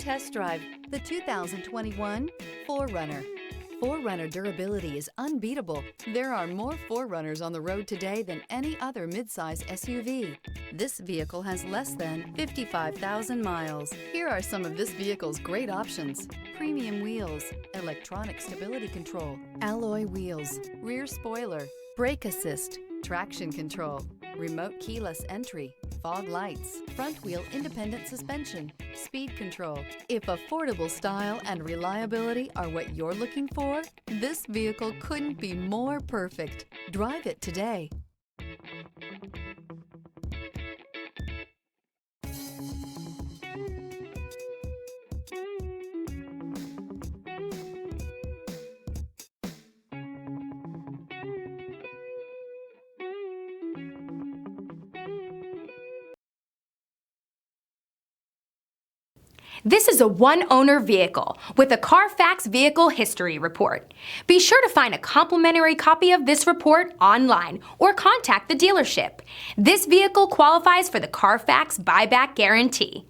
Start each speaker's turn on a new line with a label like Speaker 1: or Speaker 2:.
Speaker 1: test drive the 2021 4Runner. 4Runner durability is unbeatable. There are more 4Runners on the road today than any other midsize SUV. This vehicle has less than 55,000 miles. Here are some of this vehicle's great options: premium wheels, electronic stability control, alloy wheels, rear spoiler, brake assist, traction control, remote keyless entry, fog lights, front wheel independent suspension, speed control. If affordable style and reliability are what you're looking for, this vehicle couldn't be more perfect. Drive it today.
Speaker 2: This is a one-owner vehicle with a CARFAX Vehicle History Report. Be sure to find a complimentary copy of this report online or contact the dealership. This vehicle qualifies for the CARFAX Buyback Guarantee.